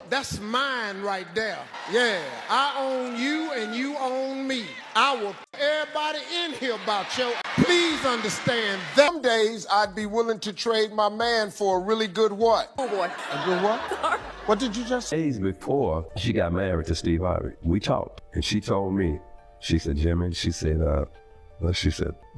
That's mine right there. Yeah, I own you and you own me. I will everybody in here about you. Please understand that. Some days I'd be willing to trade my man for a really good what? Oh boy. A good what? What did you just say? Days before she got married to Steve Harvey, we talked, and she told me, she said, Jimmy, she said,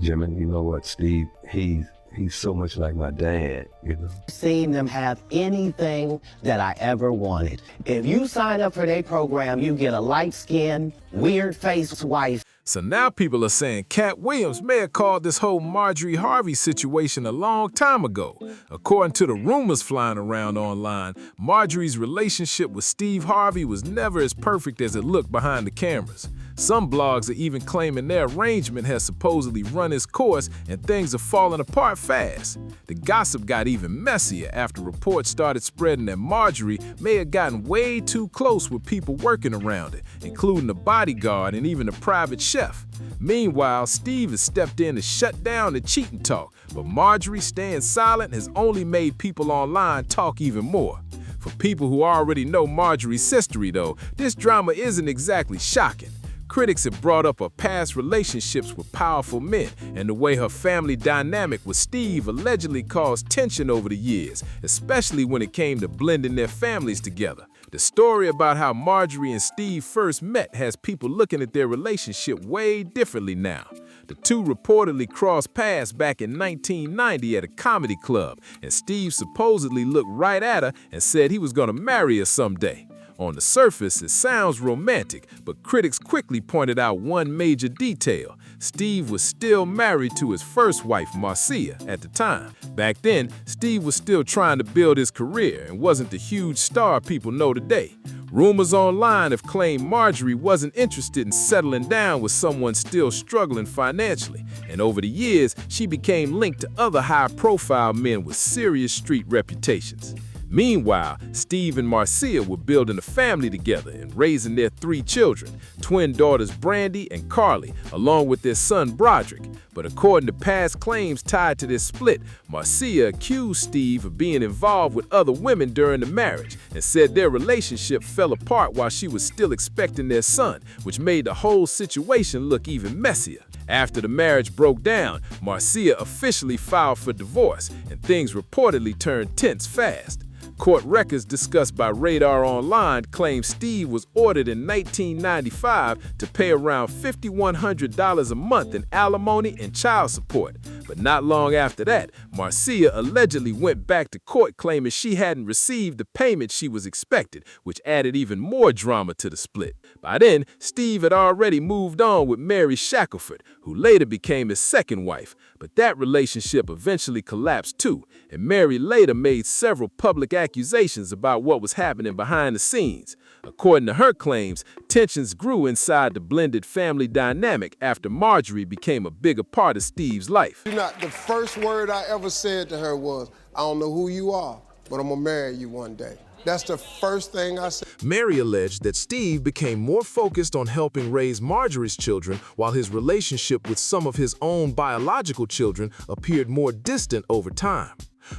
Jimmy, you know what, Steve, he's so much like my dad, you know. Seen them have anything that I ever wanted. If you sign up for their program, you get a light-skinned, weird-faced wife. So now people are saying Katt Williams may have called this whole Marjorie Harvey situation a long time ago. According to the rumors flying around online, Marjorie's relationship with Steve Harvey was never as perfect as it looked behind the cameras. Some blogs are even claiming their arrangement has supposedly run its course and things are falling apart fast. The gossip got even messier after reports started spreading that Marjorie may have gotten way too close with people working around it, including a bodyguard and even a private chef. Meanwhile, Steve has stepped in to shut down the cheating talk, but Marjorie staying silent has only made people online talk even more. For people who already know Marjorie's history, though, this drama isn't exactly shocking. Critics have brought up her past relationships with powerful men and the way her family dynamic with Steve allegedly caused tension over the years, especially when it came to blending their families together. The story about how Marjorie and Steve first met has people looking at their relationship way differently now. The two reportedly crossed paths back in 1990 at a comedy club, and Steve supposedly looked right at her and said he was going to marry her someday. On the surface, it sounds romantic, but critics quickly pointed out one major detail. Steve was still married to his first wife, Marcia, at the time. Back then, Steve was still trying to build his career and wasn't the huge star people know today. Rumors online have claimed Marjorie wasn't interested in settling down with someone still struggling financially, and over the years, she became linked to other high-profile men with serious street reputations. Meanwhile, Steve and Marcia were building a family together and raising their 3 children, twin daughters Brandy and Carly, along with their son Broderick. But according to past claims tied to this split, Marcia accused Steve of being involved with other women during the marriage and said their relationship fell apart while she was still expecting their son, which made the whole situation look even messier. After the marriage broke down, Marcia officially filed for divorce, and things reportedly turned tense fast. Court records discussed by Radar Online claim Steve was ordered in 1995 to pay around $5,100 a month in alimony and child support. But not long after that, Marcia allegedly went back to court claiming she hadn't received the payment she was expected, which added even more drama to the split. By then, Steve had already moved on with Mary Shackelford, who later became his second wife. But that relationship eventually collapsed too, and Mary later made several public accusations about what was happening behind the scenes. According to her claims, tensions grew inside the blended family dynamic after Marjorie became a bigger part of Steve's life. The first word I ever said to her was, I don't know who you are, but I'm gonna marry you one day. That's the first thing I said. Mary alleged that Steve became more focused on helping raise Marjorie's children while his relationship with some of his own biological children appeared more distant over time.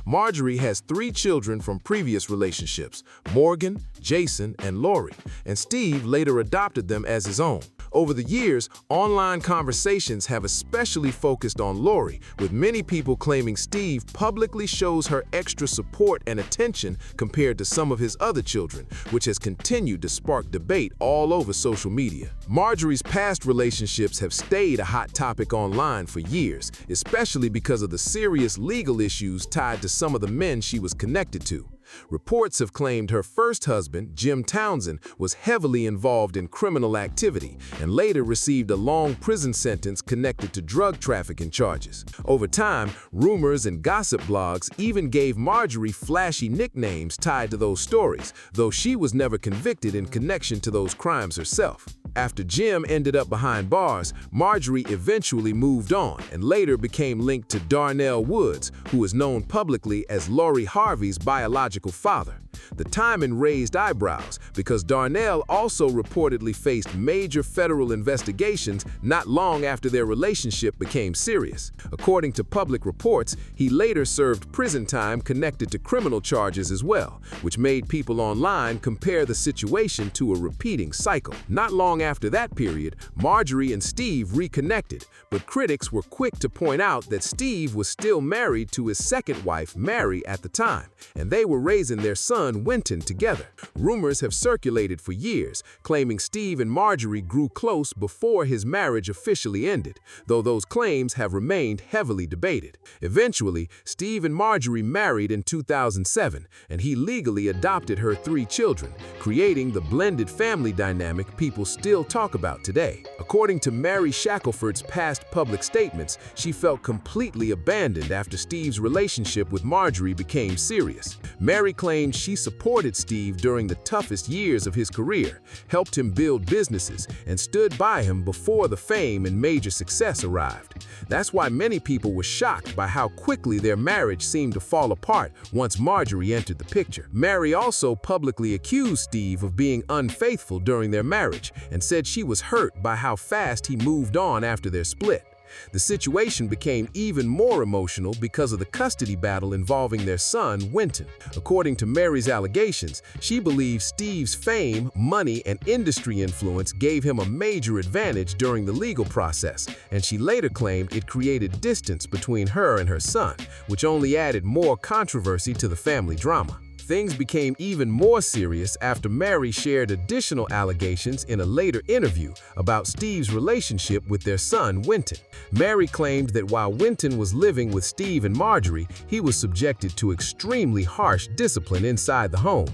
Marjorie has 3 children from previous relationships, Morgan, Jason, and Lori, and Steve later adopted them as his own. Over the years, online conversations have especially focused on Lori, with many people claiming Steve publicly shows her extra support and attention compared to some of his other children, which has continued to spark debate all over social media. Marjorie's past relationships have stayed a hot topic online for years, especially because of the serious legal issues tied to some of the men she was connected to. Reports have claimed her first husband, Jim Townsend, was heavily involved in criminal activity and later received a long prison sentence connected to drug trafficking charges. Over time, rumors and gossip blogs even gave Marjorie flashy nicknames tied to those stories, though she was never convicted in connection to those crimes herself. After Jim ended up behind bars, Marjorie eventually moved on and later became linked to Darnell Woods, who is known publicly as Lori Harvey's biological father. The timing raised eyebrows because Darnell also reportedly faced major federal investigations not long after their relationship became serious. According to public reports, he later served prison time connected to criminal charges as well, which made people online compare the situation to a repeating cycle. Not long after that period, Marjorie and Steve reconnected, but critics were quick to point out that Steve was still married to his second wife, Mary, at the time, and they were raising their son, Winton, together. Rumors have circulated for years, claiming Steve and Marjorie grew close before his marriage officially ended, though those claims have remained heavily debated. Eventually, Steve and Marjorie married in 2007, and he legally adopted her 3 children, creating the blended family dynamic people still talk about today. According to Mary Shackelford's past public statements, she felt completely abandoned after Steve's relationship with Marjorie became serious. Mary claimed she supported Steve during the toughest years of his career, helped him build businesses, and stood by him before the fame and major success arrived. That's why many people were shocked by how quickly their marriage seemed to fall apart once Marjorie entered the picture. Mary also publicly accused Steve of being unfaithful during their marriage and said she was hurt by how fast he moved on after their split. The situation became even more emotional because of the custody battle involving their son, Winton. According to Mary's allegations, she believes Steve's fame, money, and industry influence gave him a major advantage during the legal process, and she later claimed it created distance between her and her son, which only added more controversy to the family drama. Things became even more serious after Mary shared additional allegations in a later interview about Steve's relationship with their son, Winton. Mary claimed that while Winton was living with Steve and Marjorie, he was subjected to extremely harsh discipline inside the home.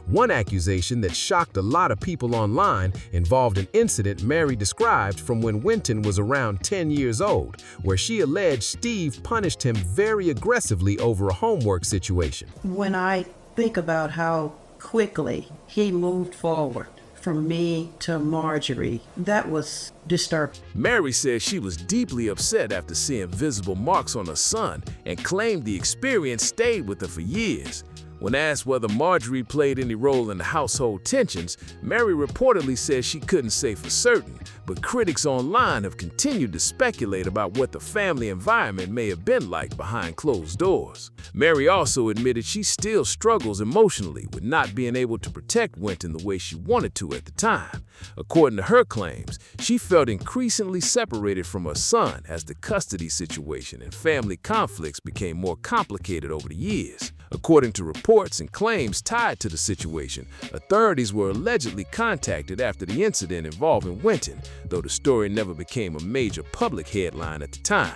One accusation that shocked a lot of people online involved an incident Mary described from when Winton was around 10 years old, where she alleged Steve punished him very aggressively over a homework situation. When I think about how quickly he moved forward from me to Marjorie, that was disturbing. Mary said she was deeply upset after seeing visible marks on her son and claimed the experience stayed with her for years. When asked whether Marjorie played any role in the household tensions, Mary reportedly said she couldn't say for certain, but critics online have continued to speculate about what the family environment may have been like behind closed doors. Mary also admitted she still struggles emotionally with not being able to protect Winton the way she wanted to at the time. According to her claims, she felt increasingly separated from her son as the custody situation and family conflicts became more complicated over the years. According to reports and claims tied to the situation, authorities were allegedly contacted after the incident involving Winton, though the story never became a major public headline at the time.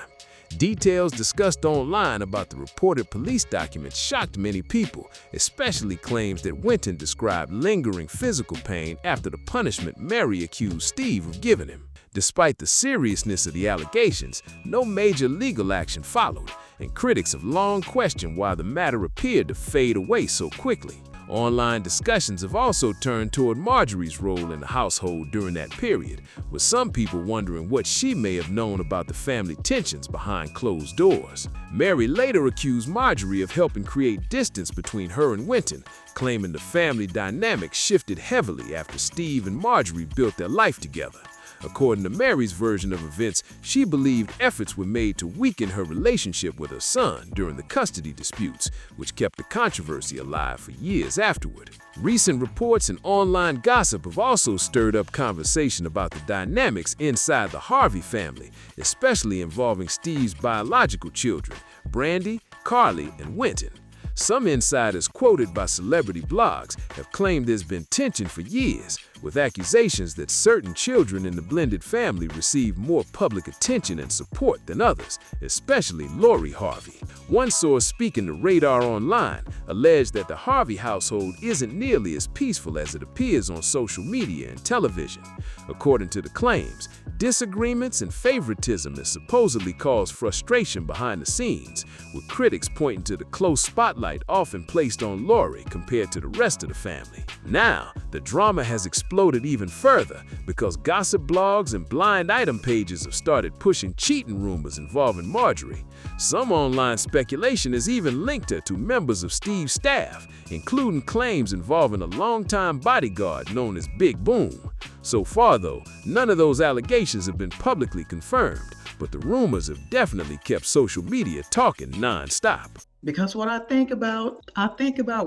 Details discussed online about the reported police documents shocked many people, especially claims that Winton described lingering physical pain after the punishment Mary accused Steve of giving him. Despite the seriousness of the allegations, no major legal action followed, and critics have long questioned why the matter appeared to fade away so quickly. Online discussions have also turned toward Marjorie's role in the household during that period, with some people wondering what she may have known about the family tensions behind closed doors. Mary later accused Marjorie of helping create distance between her and Winton, claiming the family dynamic shifted heavily after Steve and Marjorie built their life together. According to Mary's version of events, she believed efforts were made to weaken her relationship with her son during the custody disputes, which kept the controversy alive for years afterward. Recent reports and online gossip have also stirred up conversation about the dynamics inside the Harvey family, especially involving Steve's biological children, Brandy, Carly, and Winton. Some insiders quoted by celebrity blogs have claimed there's been tension for years, with accusations that certain children in the blended family receive more public attention and support than others, especially Marjorie Harvey. One source speaking to Radar Online alleged that the Harvey household isn't nearly as peaceful as it appears on social media and television. According to the claims, disagreements and favoritism has supposedly caused frustration behind the scenes, with critics pointing to the close spotlight often placed on Marjorie compared to the rest of the family. Now, the drama has exploded exploded even further because gossip blogs and blind item pages have started pushing cheating rumors involving Marjorie. Some online speculation has even linked her to members of Steve's staff, including claims involving a longtime bodyguard known as Big Boom. So far, though, none of those allegations have been publicly confirmed, but the rumors have definitely kept social media talking non-stop. Because what I think about,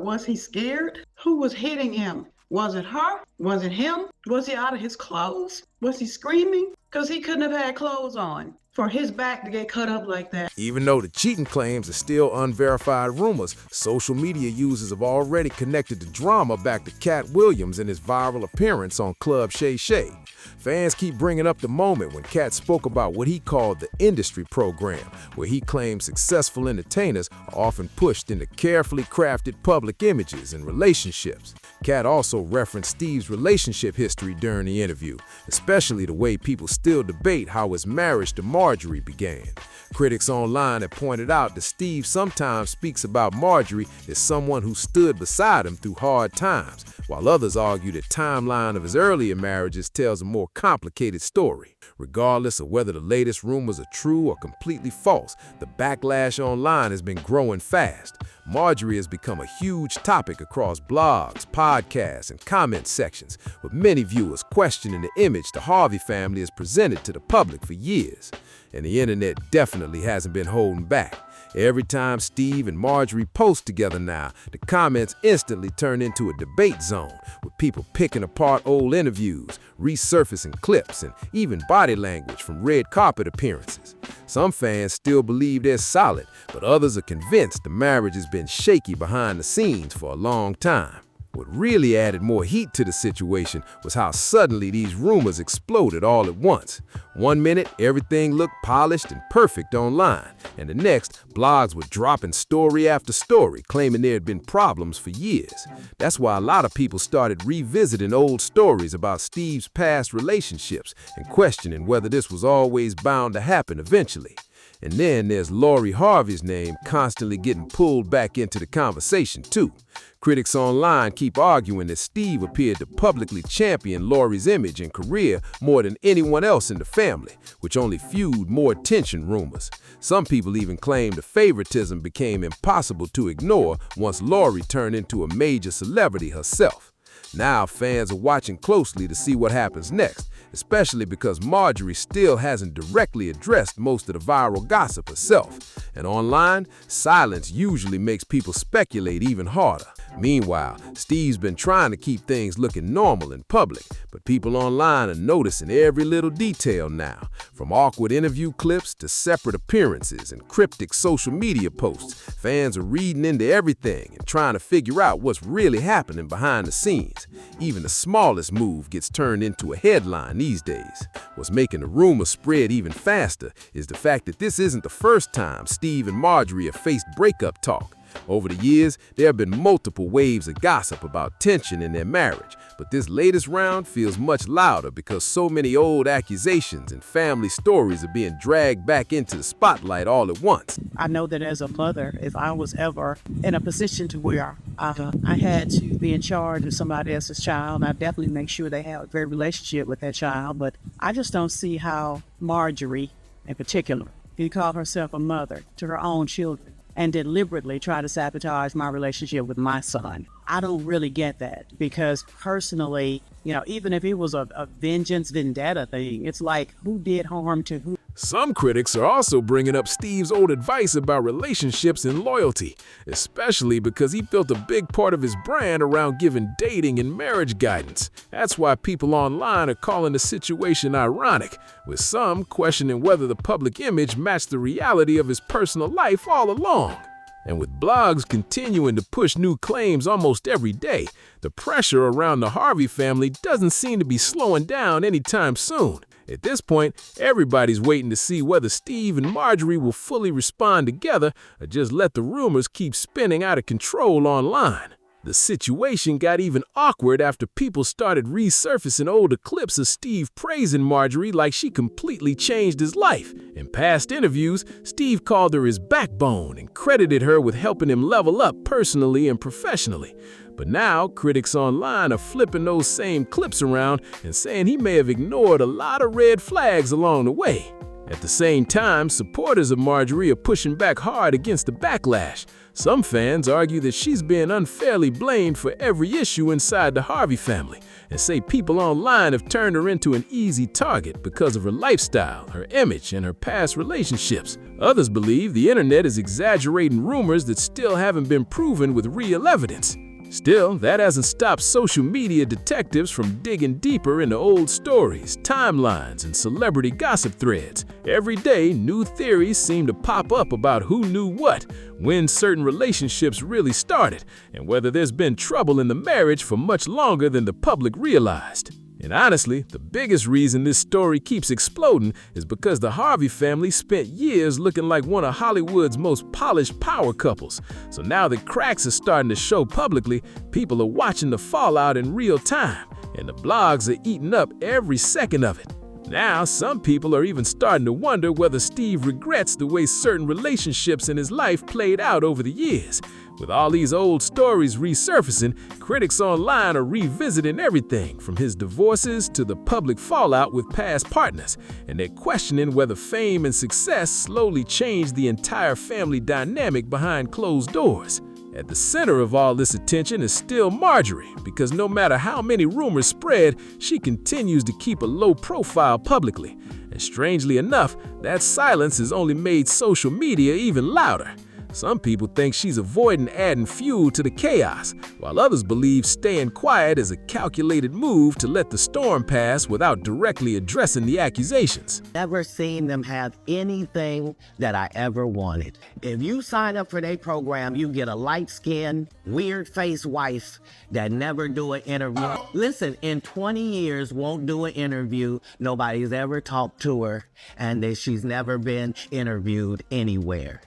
was he scared? Who was hitting him? Was it her? Was it him? Was he out of his clothes? Was he screaming? Because he couldn't have had clothes on for his back to get cut up like that. Even though the cheating claims are still unverified rumors, social media users have already connected the drama back to Katt Williams and his viral appearance on Club Shay Shay. Fans keep bringing up the moment when Katt spoke about what he called the industry program, where he claimed successful entertainers are often pushed into carefully crafted public images and relationships. Katt also referenced Steve's relationship history during the interview, especially the way people still debate how his marriage to Marjorie began. Critics online have pointed out that Steve sometimes speaks about Marjorie as someone who stood beside him through hard times, while others argue the timeline of his earlier marriages tells a more complicated story. Regardless of whether the latest rumors are true or completely false, the backlash online has been growing fast. Marjorie has become a huge topic across blogs, podcasts, and comment sections, with many viewers questioning the image the Harvey family has presented to the public for years. And the internet definitely hasn't been holding back. Every time Steve and Marjorie post together now, the comments instantly turn into a debate zone, with people picking apart old interviews, resurfacing clips, and even body language from red carpet appearances. Some fans still believe they're solid, but others are convinced the marriage has been shaky behind the scenes for a long time. What really added more heat to the situation was how suddenly these rumors exploded all at once. One minute, everything looked polished and perfect online, and the next, blogs were dropping story after story, claiming there had been problems for years. That's why a lot of people started revisiting old stories about Steve's past relationships and questioning whether this was always bound to happen eventually. And then there's Marjorie Harvey's name constantly getting pulled back into the conversation, too. Critics online keep arguing that Steve appeared to publicly champion Lori's image and career more than anyone else in the family, which only fueled more tension rumors. Some people even claim the favoritism became impossible to ignore once Lori turned into a major celebrity herself. Now fans are watching closely to see what happens next, especially because Marjorie still hasn't directly addressed most of the viral gossip herself. And online, silence usually makes people speculate even harder. Meanwhile, Steve's been trying to keep things looking normal in public, but people online are noticing every little detail now, from awkward interview clips to separate appearances and cryptic social media posts. Fans are reading into everything and trying to figure out what's really happening behind the scenes. Even the smallest move gets turned into a headline these days. What's making the rumors spread even faster is the fact that this isn't the first time Steve and Marjorie have faced breakup talk. Over the years, there have been multiple waves of gossip about tension in their marriage, but this latest round feels much louder because so many old accusations and family stories are being dragged back into the spotlight all at once. I know that as a mother, if I was ever in a position to where I had to be in charge of somebody else's child, I'd definitely make sure they have a great relationship with that child. But I just don't see how Marjorie, in particular, can call herself a mother to her own children and deliberately try to sabotage my relationship with my son. I don't really get that, because personally, even if it was a vengeance vendetta thing, it's like, who did harm to who? Some critics are also bringing up Steve's old advice about relationships and loyalty, especially because he built a big part of his brand around giving dating and marriage guidance. That's why people online are calling the situation ironic, with some questioning whether the public image matched the reality of his personal life all along. And with blogs continuing to push new claims almost every day, the pressure around the Harvey family doesn't seem to be slowing down anytime soon. At this point, everybody's waiting to see whether Steve and Marjorie will fully respond together or just let the rumors keep spinning out of control online. The situation got even awkward after people started resurfacing older clips of Steve praising Marjorie like she completely changed his life. In past interviews, Steve called her his backbone and credited her with helping him level up personally and professionally. But now, critics online are flipping those same clips around and saying he may have ignored a lot of red flags along the way. At the same time, supporters of Marjorie are pushing back hard against the backlash. Some fans argue that she's being unfairly blamed for every issue inside the Harvey family and say people online have turned her into an easy target because of her lifestyle, her image, and her past relationships. Others believe the internet is exaggerating rumors that still haven't been proven with real evidence. Still, that hasn't stopped social media detectives from digging deeper into old stories, timelines, and celebrity gossip threads. Every day, new theories seem to pop up about who knew what, when certain relationships really started, and whether there's been trouble in the marriage for much longer than the public realized. And honestly, the biggest reason this story keeps exploding is because the Harvey family spent years looking like one of Hollywood's most polished power couples. So now that cracks are starting to show publicly, people are watching the fallout in real time, and the blogs are eating up every second of it. Now, some people are even starting to wonder whether Steve regrets the way certain relationships in his life played out over the years. With all these old stories resurfacing, critics online are revisiting everything from his divorces to the public fallout with past partners, and they're questioning whether fame and success slowly changed the entire family dynamic behind closed doors. At the center of all this attention is still Marjorie, because no matter how many rumors spread, she continues to keep a low profile publicly. And strangely enough, that silence has only made social media even louder. Some people think she's avoiding adding fuel to the chaos, while others believe staying quiet is a calculated move to let the storm pass without directly addressing the accusations. Never seen them have anything that I ever wanted. If you sign up for their program, you get a light-skinned, weird-faced wife that never do an interview. Listen, in 20 years, won't do an interview. Nobody's ever talked to her, and that she's never been interviewed anywhere.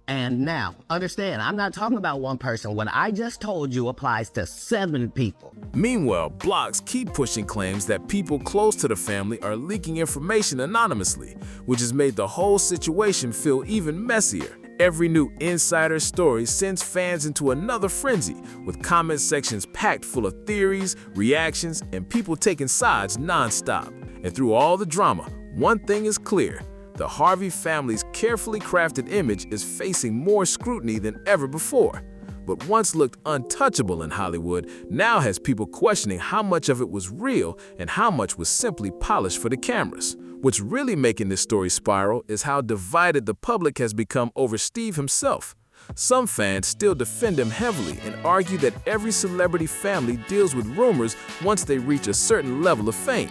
And now, understand, I'm not talking about one person. What I just told you applies to 7 people. Meanwhile, blogs keep pushing claims that people close to the family are leaking information anonymously, which has made the whole situation feel even messier. Every new insider story sends fans into another frenzy, with comment sections packed full of theories, reactions, and people taking sides nonstop. And through all the drama, one thing is clear. The Harvey family's carefully crafted image is facing more scrutiny than ever before. What once looked untouchable in Hollywood now has people questioning how much of it was real and how much was simply polished for the cameras. What's really making this story spiral is how divided the public has become over Steve himself. Some fans still defend him heavily and argue that every celebrity family deals with rumors once they reach a certain level of fame.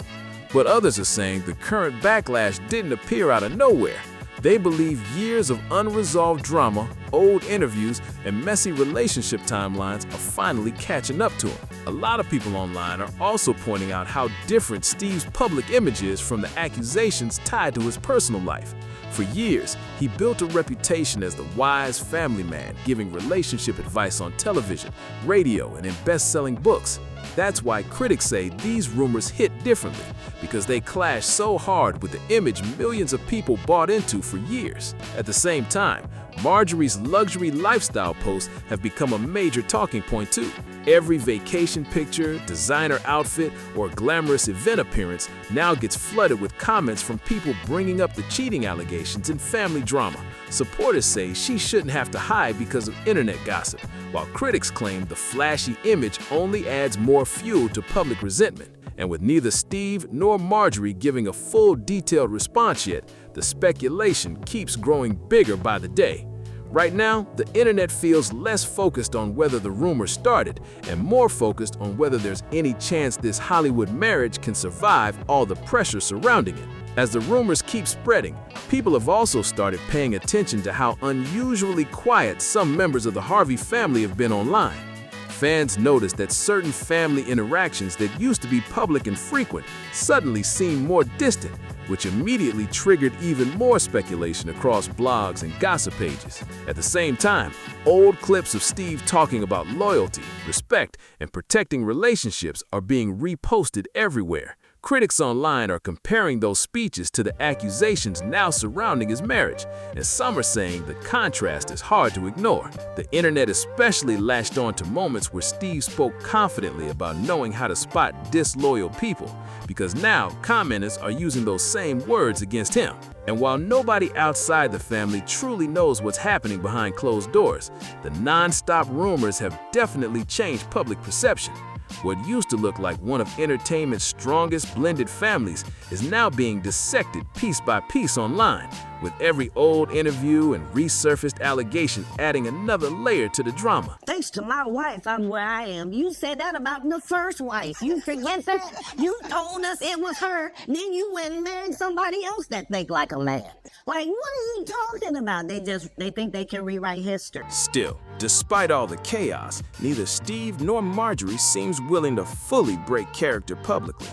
But others are saying the current backlash didn't appear out of nowhere. They believe years of unresolved drama, old interviews, and messy relationship timelines are finally catching up to him. A lot of people online are also pointing out how different Steve's public image is from the accusations tied to his personal life. For years, he built a reputation as the wise family man, giving relationship advice on television, radio, and in best-selling books. That's why critics say these rumors hit differently, because they clash so hard with the image millions of people bought into for years. At the same time, Marjorie's luxury lifestyle posts have become a major talking point too. Every vacation picture, designer outfit, or glamorous event appearance now gets flooded with comments from people bringing up the cheating allegations and family drama. Supporters say she shouldn't have to hide because of internet gossip, while critics claim the flashy image only adds more fuel to public resentment. And with neither Steve nor Marjorie giving a full detailed response yet, the speculation keeps growing bigger by the day. Right now, the internet feels less focused on whether the rumor started and more focused on whether there's any chance this Hollywood marriage can survive all the pressure surrounding it. As the rumors keep spreading, people have also started paying attention to how unusually quiet some members of the Harvey family have been online. Fans noticed that certain family interactions that used to be public and frequent suddenly seemed more distant, which immediately triggered even more speculation across blogs and gossip pages. At the same time, old clips of Steve talking about loyalty, respect, and protecting relationships are being reposted everywhere. Critics online are comparing those speeches to the accusations now surrounding his marriage, and some are saying the contrast is hard to ignore. The internet especially latched on to moments where Steve spoke confidently about knowing how to spot disloyal people, because now commenters are using those same words against him. And while nobody outside the family truly knows what's happening behind closed doors, the non-stop rumors have definitely changed public perception. What used to look like one of entertainment's strongest blended families is now being dissected piece by piece online, with every old interview and resurfaced allegation adding another layer to the drama. Thanks to my wife, I'm where I am. You said that about the first wife. You forget that? You told us it was her, then you went and married somebody else that think like a man. Like, what are you talking about? They think they can rewrite history. Still, despite all the chaos, neither Steve nor Marjorie seems willing to fully break character publicly.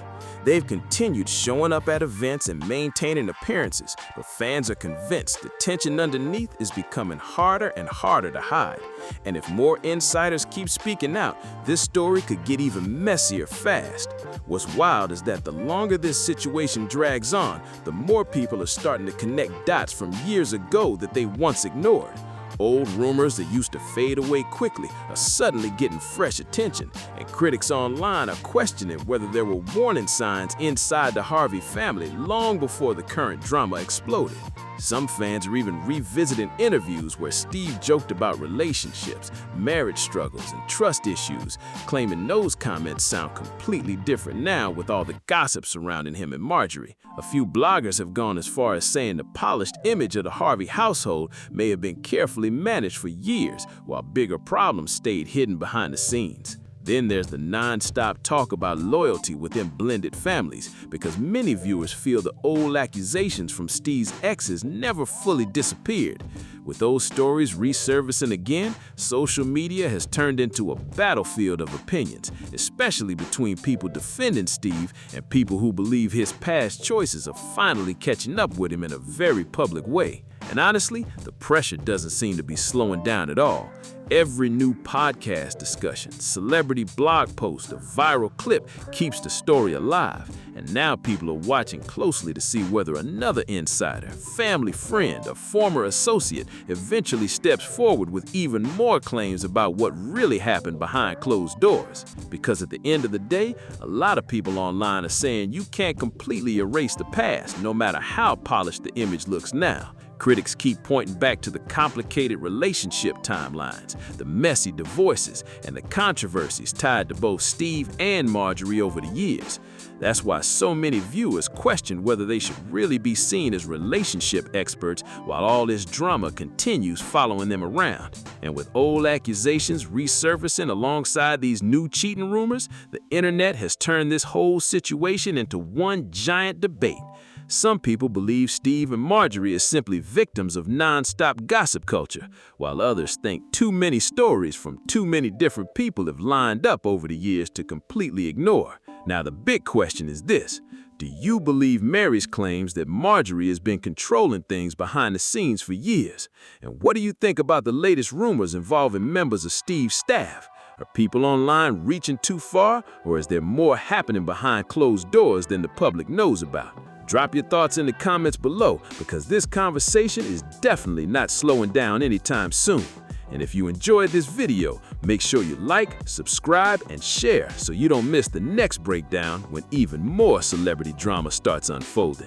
They've continued showing up at events and maintaining appearances, but fans are convinced the tension underneath is becoming harder and harder to hide. And if more insiders keep speaking out, this story could get even messier fast. What's wild is that the longer this situation drags on, the more people are starting to connect dots from years ago that they once ignored. Old rumors that used to fade away quickly are suddenly getting fresh attention, and critics online are questioning whether there were warning signs inside the Harvey family long before the current drama exploded. Some fans are even revisiting interviews where Steve joked about relationships, marriage struggles, and trust issues, claiming those comments sound completely different now with all the gossip surrounding him and Marjorie. A few bloggers have gone as far as saying the polished image of the Harvey household may have been carefully managed for years, while bigger problems stayed hidden behind the scenes. Then there's the non-stop talk about loyalty within blended families, because many viewers feel the old accusations from Steve's exes never fully disappeared. With those stories resurfacing again, social media has turned into a battlefield of opinions, especially between people defending Steve and people who believe his past choices are finally catching up with him in a very public way. And honestly, the pressure doesn't seem to be slowing down at all. Every new podcast discussion, celebrity blog post, or viral clip keeps the story alive. And now people are watching closely to see whether another insider, family friend, or former associate eventually steps forward with even more claims about what really happened behind closed doors. Because at the end of the day, a lot of people online are saying you can't completely erase the past, no matter how polished the image looks now. Critics keep pointing back to the complicated relationship timelines, the messy divorces, and the controversies tied to both Steve and Marjorie over the years. That's why so many viewers question whether they should really be seen as relationship experts while all this drama continues following them around. And with old accusations resurfacing alongside these new cheating rumors, the internet has turned this whole situation into one giant debate. Some people believe Steve and Marjorie are simply victims of non-stop gossip culture, while others think too many stories from too many different people have lined up over the years to completely ignore. Now the big question is this: do you believe Mary's claims that Marjorie has been controlling things behind the scenes for years? And what do you think about the latest rumors involving members of Steve's staff? Are people online reaching too far, or is there more happening behind closed doors than the public knows about? Drop your thoughts in the comments below, because this conversation is definitely not slowing down anytime soon. And if you enjoyed this video, make sure you like, subscribe, and share so you don't miss the next breakdown when even more celebrity drama starts unfolding.